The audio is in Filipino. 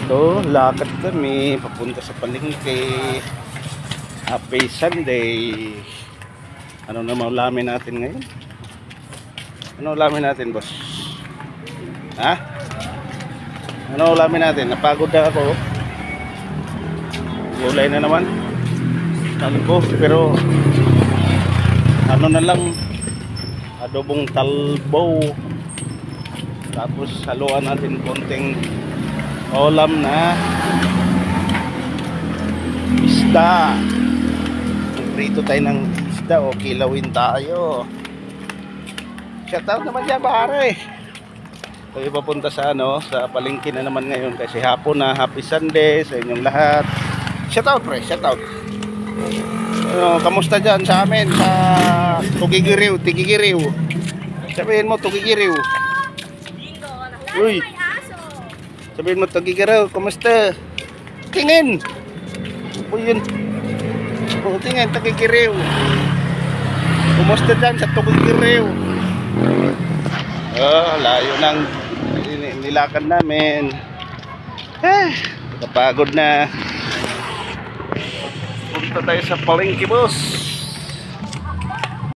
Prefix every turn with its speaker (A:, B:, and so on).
A: So, lakad kami papunta sa palengke. Happy Sunday. Ano na maulamin natin ngayon? Ano ulamin natin, boss? Ha? Ano ulamin natin? Napagod na ako. Gulay na naman. Sabi ko, pero ano na lang, adobong talbo. Tapos haluan natin konting ulam na isda. Prito tayo ng isda o kilawin tayo. Shoutout naman dyan, pare. Tayo papunta sa sa palengke na naman ngayon kasi hapon na. Happy Sunday sa inyong lahat. Shoutout, pre, shoutout. Kamusta dyan sa amin sa Tugigiriw, Tigigiriw? Sabihin mo Tugigiriw. Uy. Sabihin mo Tugigiriw, kamusta? Tingin. Uy yun. Tingin, Tugigiriw. Kamusta dyan sa Tugigiriw? Layo ng nilakad namin. Kapagod na. Punta tayo sa palengke, boss.